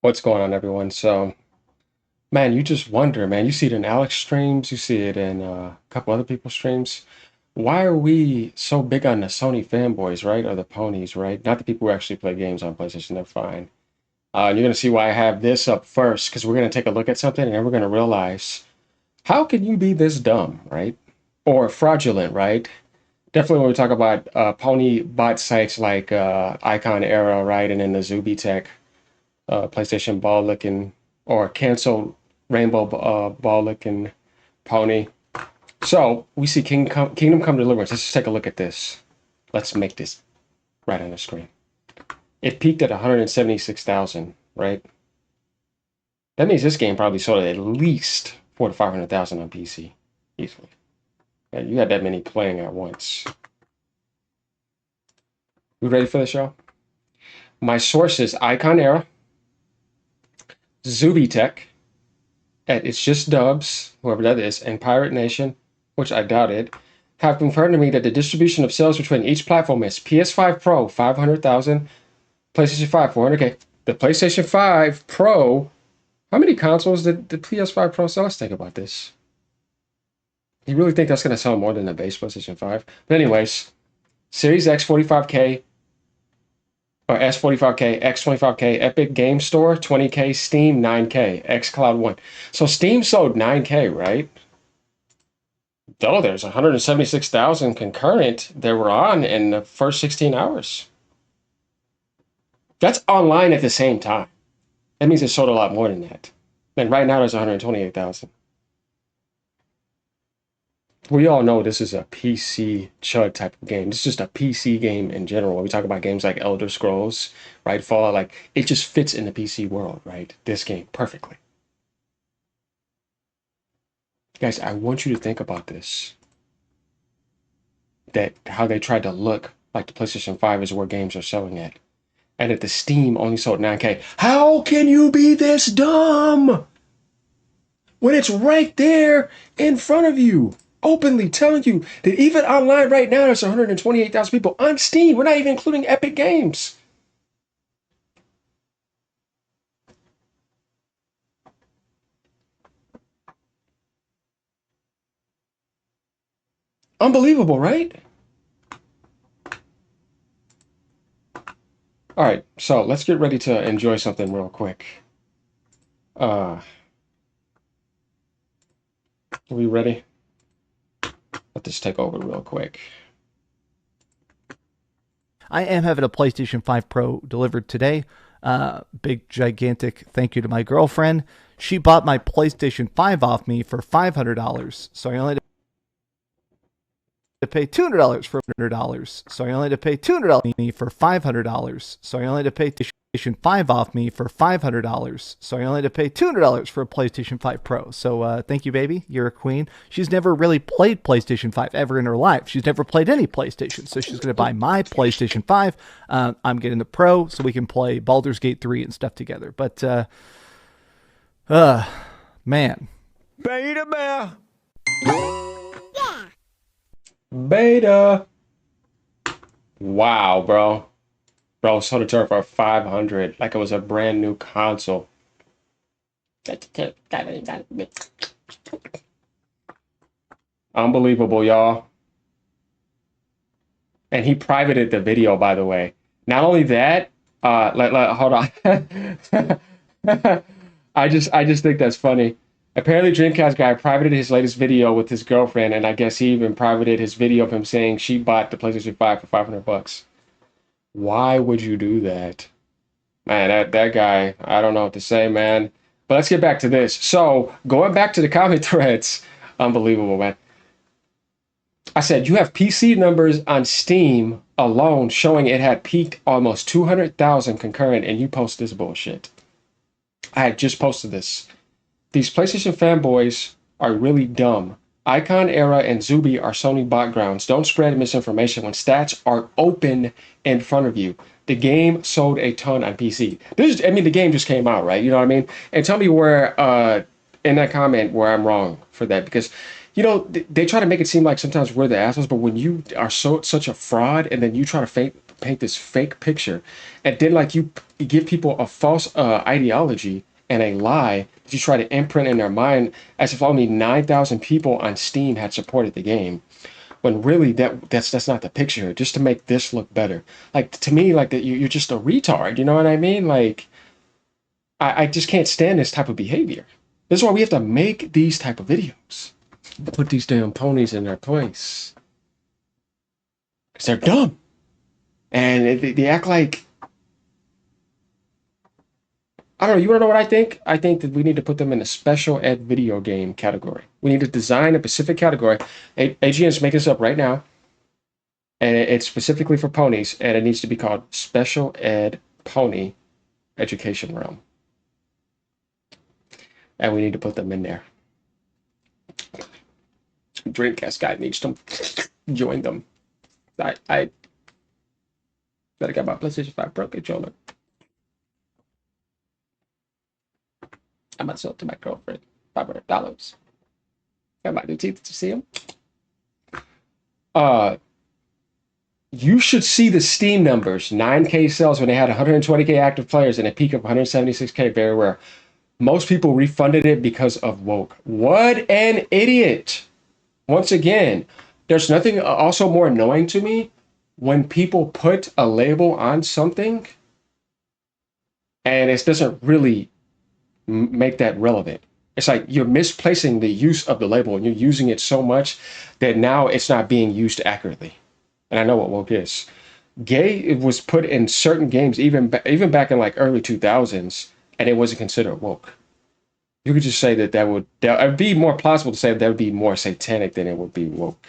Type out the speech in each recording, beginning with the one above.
What's going on, everyone? So, man, you just wonder, man. You see it in Alex streams, you see it in a couple other people's streams. Why are we so big on the Sony fanboys, right? Or the ponies, right? Not the people who actually play games on PlayStation, they're fine. And you're going to see why I have this up first, because we're going to take a look at something and then we're going to realize how can you be this dumb, right? Or fraudulent, right? Definitely when we talk about pony bot sites like Icon Era, right? And then the Zuby Tech PlayStation ball looking or canceled rainbow ball looking pony. So we see Kingdom Come Deliverance. Let's just take a look at this. Let's make this right on the screen. It peaked at 176,000, right? That means this game probably sold at least 400 to 500,000 on PC easily. Yeah, you had that many playing at once. You ready for the show? My source is Icon Era, Zuby Tech, at It's Just Dubs, whoever that is, and Pirate Nation, which I doubted, have confirmed to me that the distribution of sales between each platform is PS5 Pro 500,000, PlayStation 5 400K. The PlayStation 5 Pro, how many consoles did the PS5 Pro sell? Let's think about this. You really think that's going to sell more than the base PlayStation 5? But anyways, Series X 45K or S45K, X25K, Epic Game Store 20K, Steam 9K, xCloud 1. So Steam sold 9K, right? Though there's 176,000 concurrent that were on in the first 16 hours. That's online at the same time. That means it sold a lot more than that. And right now there's 128,000. We all know this is a PC chud type of game. This is just a PC game in general. When we talk about games like Elder Scrolls, right? Fallout, like it just fits in the PC world, right? This game perfectly. Guys, I want you to think about this. That how they tried to look like the PlayStation 5 is where games are selling at. And that the Steam only sold 9K. How can you be this dumb? When it's right there in front of you, openly telling you that even online right now, there's 128,000 people on Steam. We're not even including Epic Games. Unbelievable, right? All right, so let's get ready to enjoy something real quick. Are we ready? Let this take over real quick. I am having a PlayStation 5 Pro delivered today. Big, gigantic thank you to my girlfriend. She bought my PlayStation 5 off me for $500, so I only had to pay $200 for $100. So I only had to pay $200 for $500. So I only had to pay PlayStation 5 off me for $500. So I only had to pay $200 for a PlayStation 5 Pro. So thank you, baby. You're a queen. She's never really played PlayStation 5 ever in her life. She's never played any PlayStation. So she's going to buy my PlayStation 5. I'm getting the Pro so we can play Baldur's Gate 3 and stuff together. But, man. Beta bear. Beta. Wow, bro. Bro, sold it to her for 500, like it was a brand new console. Unbelievable, y'all. And he privated the video, by the way. Not only that, hold on. I just think that's funny. Apparently, Dreamcast guy privated his latest video with his girlfriend, and I guess he even privated his video of him saying she bought the PlayStation 5 for 500 bucks. Why would you do that? Man, that guy, I don't know what to say, man. But let's get back to this. So, going back to the comment threads, unbelievable, man. I said you have PC numbers on Steam alone showing it had peaked almost 200,000 concurrent, and you post this bullshit. I had just posted this. These PlayStation fanboys are really dumb. Icon Era and Zuby are Sony bot grounds. Don't spread misinformation when stats are open in front of you. The game sold a ton on PC. The game just came out, right? You know what I mean? And tell me where, in that comment, where I'm wrong for that, because they try to make it seem like sometimes we're the assholes, but when you are such a fraud, and then you try to paint this fake picture, and then like you give people a false ideology and a lie that you try to imprint in their mind as if only 9,000 people on Steam had supported the game, when really that's not the picture, just to make this look better. Like to me, like that you're just a retard. You know what I mean? Like I just can't stand this type of behavior. This is why we have to make these type of videos. Put these damn ponies in their place. Because they're dumb. And they act like, I don't know, you want to know what I think? I think that we need to put them in a special ed video game category. We need to design a specific category. AGN is making this up right now. And it's specifically for ponies. And it needs to be called Special Ed Pony Education Realm. And we need to put them in there. Dreamcast guy needs to join them. I better get my PlayStation 5 Pro controller. I'm about to sell it to my girlfriend. $500. Got my new teeth to see them. You should see the Steam numbers. 9K sales when they had 120K active players and a peak of 176K. Very rare. Most people refunded it because of woke. What an idiot. Once again, there's nothing also more annoying to me when people put a label on something and it doesn't really make that relevant. It's like you're misplacing the use of the label and you're using it so much that now it's not being used accurately. And I know what woke is. Gay, it was put in certain games, even back in like early 2000s, and it wasn't considered woke. You could just say that it'd be more plausible to say that would be more satanic than it would be woke.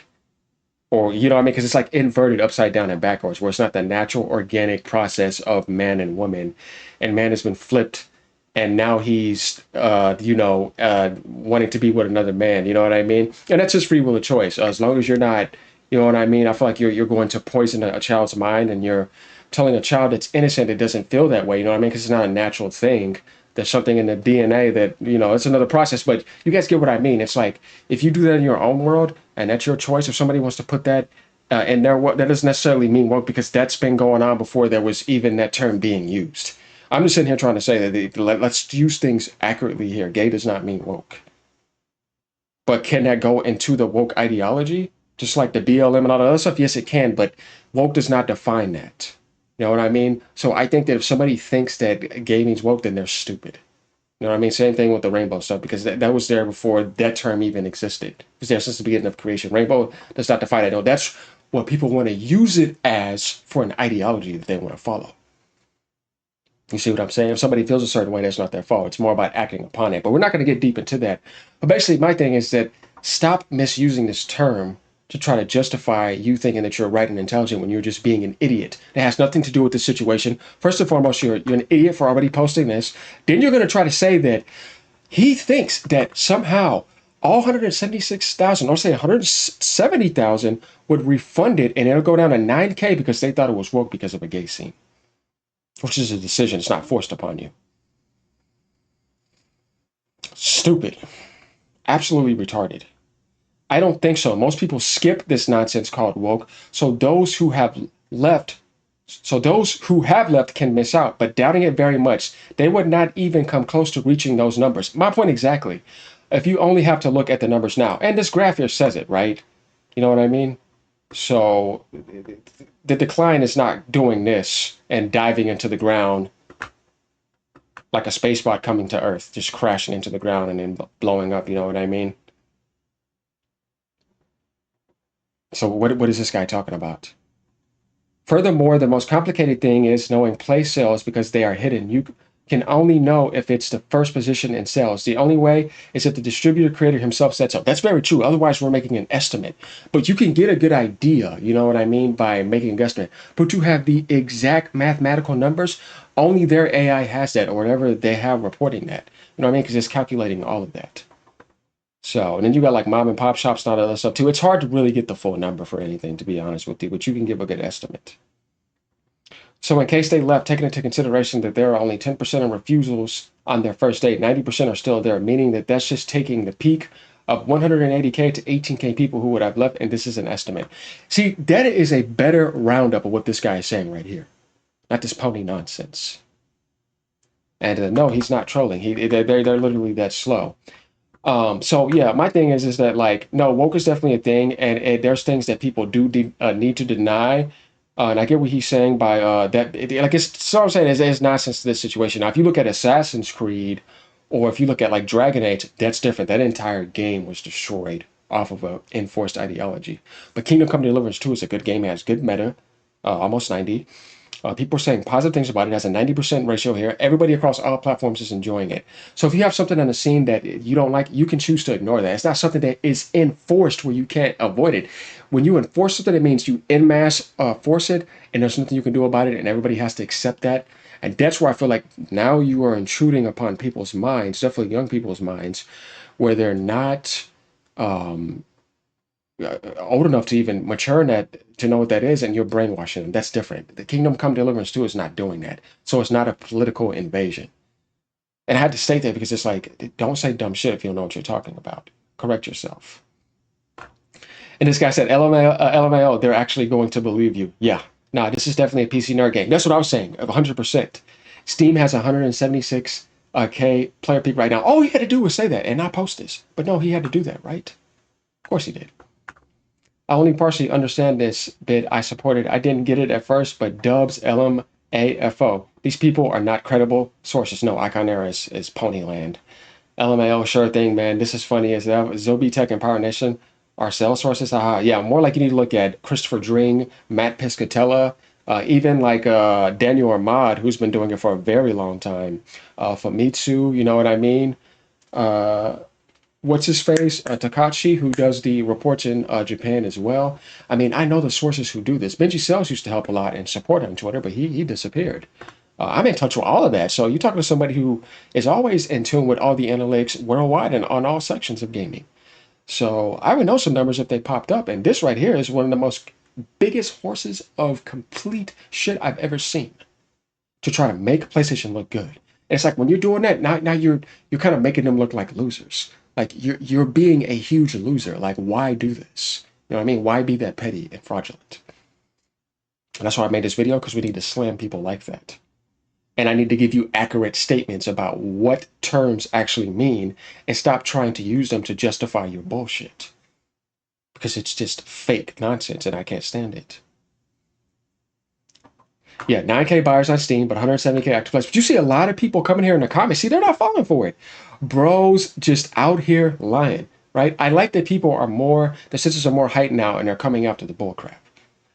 Or, you know what I mean? Because it's like inverted upside down and backwards, where it's not the natural organic process of man and woman. And man has been flipped. And now he's, wanting to be with another man. You know what I mean? And that's his free will of choice. As long as you're not, you know what I mean? I feel like you're going to poison a child's mind and you're telling a child that's innocent that doesn't feel that way. You know what I mean? Because it's not a natural thing. There's something in the DNA that, it's another process. But you guys get what I mean. It's like if you do that in your own world and that's your choice, if somebody wants to put that in their world, that doesn't necessarily mean woke because that's been going on before there was even that term being used. I'm just sitting here trying to say that let's use things accurately here. Gay does not mean woke. But can that go into the woke ideology? Just like the BLM and all that other stuff? Yes, it can. But woke does not define that. You know what I mean? So I think that if somebody thinks that gay means woke, then they're stupid. You know what I mean? Same thing with the rainbow stuff, because that was there before that term even existed. It was there since the beginning of creation. Rainbow does not define it. No, that's what people want to use it as for an ideology that they want to follow. You see what I'm saying? If somebody feels a certain way, that's not their fault. It's more about acting upon it. But we're not going to get deep into that. But basically, my thing is that stop misusing this term to try to justify you thinking that you're right and intelligent when you're just being an idiot. It has nothing to do with the situation. First and foremost, you're an idiot for already posting this. Then you're going to try to say that he thinks that somehow all 176,000, or say 170,000, would refund it and it'll go down to 9K because they thought it was woke because of a gay scene. Which is a decision. It's not forced upon you. Stupid. Absolutely retarded. I don't think so. Most people skip this nonsense called woke. So those who have left can miss out. But doubting it very much, they would not even come close to reaching those numbers. My point exactly. If you only have to look at the numbers now, and this graph here says it, right? You know what I mean? So the decline is not doing this and diving into the ground like a spacebot coming to Earth, just crashing into the ground and then blowing up. You know what I mean? So what is this guy talking about? Furthermore, the most complicated thing is knowing play sales because they are hidden. You can only know if it's the first position in sales. The only way is if the distributor creator himself said so. That's very true. Otherwise, we're making an estimate. But you can get a good idea, you know what I mean, by making an estimate. But to have the exact mathematical numbers, only their AI has that, or whatever they have reporting that. You know what I mean? Because it's calculating all of that. So, and then you got like mom and pop shops and all that other stuff too. It's hard to really get the full number for anything, to be honest with you, but you can give a good estimate. So in case they left, taking into consideration that there are only 10% of refusals on their first date, 90% are still there, meaning that that's just taking the peak of 180K to 18K people who would have left, and this is an estimate. See, that is a better roundup of what this guy is saying right here, not this pony nonsense. And no, he's not trolling. They're literally that slow. So yeah, my thing is that like no, woke is definitely a thing, and there's things that people do need to deny. And I get what he's saying by that. Like it's so I'm saying is nonsense to this situation. Now, if you look at Assassin's Creed, or if you look at like Dragon Age, that's different. That entire game was destroyed off of a enforced ideology. But Kingdom Come Deliverance 2 is a good game. It has good meta, almost 90. People are saying positive things about it. It has a 90% ratio here. Everybody across all platforms is enjoying it. So if you have something on the scene that you don't like, you can choose to ignore that. It's not something that is enforced where you can't avoid it. When you enforce something, it means you en masse force it, and there's nothing you can do about it, and everybody has to accept that. And that's where I feel like now you are intruding upon people's minds, definitely young people's minds, where they're not old enough to even mature in that to know what that is, and you're brainwashing them. That's different. The Kingdom Come Deliverance 2 is not doing that. So it's not a political invasion. And I had to state that because it's like, don't say dumb shit if you don't know what you're talking about. Correct yourself. And this guy said, LMAO, they're actually going to believe you. Yeah. Nah, this is definitely a PC nerd game. That's what I was saying, 100%. Steam has 176K player peak right now. All he had to do was say that and not post this. But no, he had to do that, right? Of course he did. I only partially understand this bit. I support it. I didn't get it at first, but dubs LMAFO. These people are not credible sources. No, Icon Era is Ponyland. LMAO, sure thing, man. This is funny. Is that Zobi Tech and Power Nation are sales sources? Haha. Yeah, more like you need to look at Christopher Dring, Matt Piscatella, even like Daniel Ahmad, who's been doing it for a very long time. Famitsu, you know what I mean? What's his face? Takashi, who does the reports in Japan as well. I mean, I know the sources who do this. Benji Sales used to help a lot and support on Twitter, but he disappeared. I'm in touch with all of that. So you're talking to somebody who is always in tune with all the analytics worldwide and on all sections of gaming. So I would know some numbers if they popped up. And this right here is one of the most biggest horses of complete shit I've ever seen to try to make PlayStation look good. And it's like when you're doing that, now you're kind of making them look like losers. Like you're being a huge loser. Like, why do this? You know what I mean? Why be that petty and fraudulent? And that's why I made this video, because we need to slam people like that. And I need to give you accurate statements about what terms actually mean and stop trying to use them to justify your bullshit. Because it's just fake nonsense and I can't stand it. Yeah, 9K buyers on Steam, but 170K active players. But you see a lot of people coming here in the comments. See, they're not falling for it. Bros just out here lying, right? I like that people are more, the senses are more heightened now and they're coming after the bullcrap.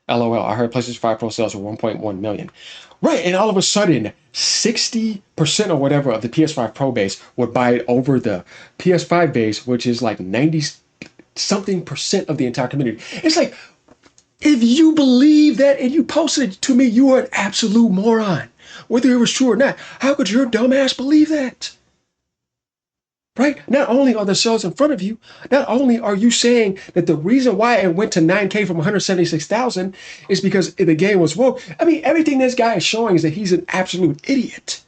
LOL, I heard PlayStation 5 Pro sales were 1.1 million. Right, and all of a sudden, 60% or whatever of the PS5 Pro base would buy it over the PS5 base, which is like 90-something% of the entire community. It's like, if you believe that and you posted it to me, you are an absolute moron. Whether it was true or not, how could your dumb ass believe that? Right? Not only are the sales in front of you, not only are you saying that the reason why it went to 9K from 176,000 is because the game was woke. I mean, everything this guy is showing is that he's an absolute idiot.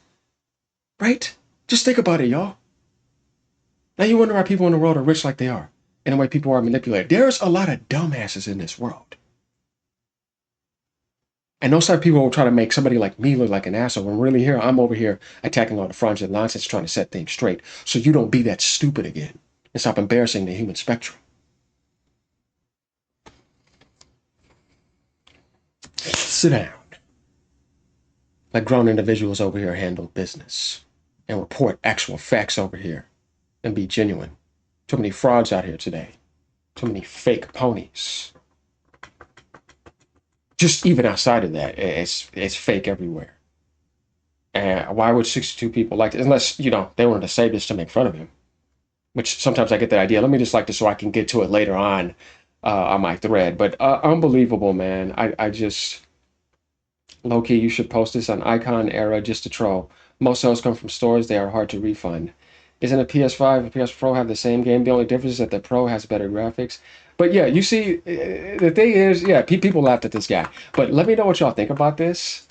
Right? Just think about it, y'all. Now you wonder why people in the world are rich like they are and the way people are manipulated. There's a lot of dumbasses in this world. And those type of people will try to make somebody like me look like an asshole. When really here, I'm over here attacking all the fraudulent nonsense, trying to set things straight so you don't be that stupid again and stop embarrassing the human spectrum. Sit down. Let grown individuals over here handle business and report actual facts over here and be genuine. Too many frauds out here today. Too many fake ponies. Just even outside of that, it's fake everywhere. And why would 62 people like this? Unless, you know, they wanted to say this to make fun of him. Which sometimes I get that idea. Let me just like this so I can get to it later on my thread. But unbelievable, man. I just... Low-key, you should post this on Icon Era just to troll. Most sales come from stores. They are hard to refund. Isn't a PS5 and PS Pro have the same game? The only difference is that the Pro has better graphics. But yeah, you see, the thing is, yeah, people laughed at this guy. But let me know what y'all think about this.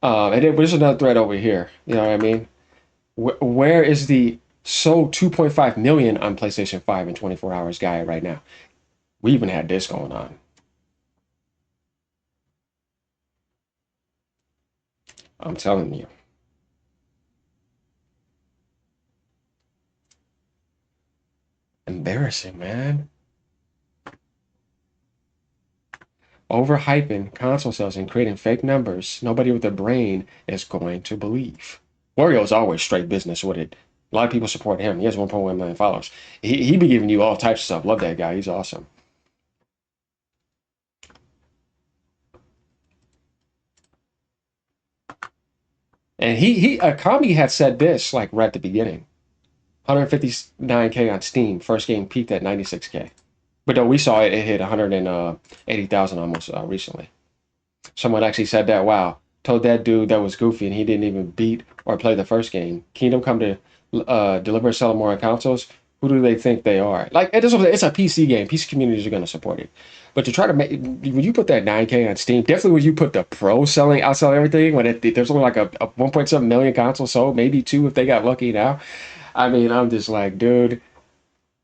And then there's another thread over here. You know what I mean? Where is the sold 2.5 million on PlayStation 5 in 24 hours, guy, right now. We even had this going on. I'm telling you. Embarrassing, man. Overhyping console sales and creating fake numbers nobody with a brain is going to believe. Wario's always straight business with it. A lot of people support him. He has 1.1 million followers. He be giving you all types of stuff. Love that guy. He's awesome. And Kami had said this like right at the beginning. 159K on Steam. First game peaked at 96K. But no, we saw it. It hit 180,000 almost recently. Someone actually said that. Wow, told that dude that was goofy and he didn't even beat or play the first game. Kingdom Come to Deliverance sell more on consoles. Who do they think they are? Like it's a PC game. PC communities are going to support it. But to try to make when you put that 9K on Steam, definitely when you put the pro selling outsell everything when there's only like a 1.7 million console sold, maybe two if they got lucky now. I mean, I'm just like, dude,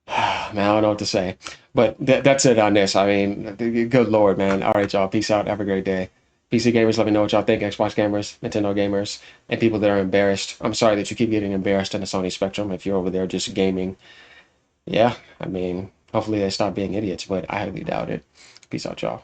man, I don't know what to say. But that's it on this. I mean, good Lord, man. All right, y'all. Peace out. Have a great day. PC gamers, let me know what y'all think. Xbox gamers, Nintendo gamers, and people that are embarrassed. I'm sorry that you keep getting embarrassed in the Sony spectrum if you're over there just gaming. Yeah, I mean, hopefully they stop being idiots, but I highly doubt it. Peace out, y'all.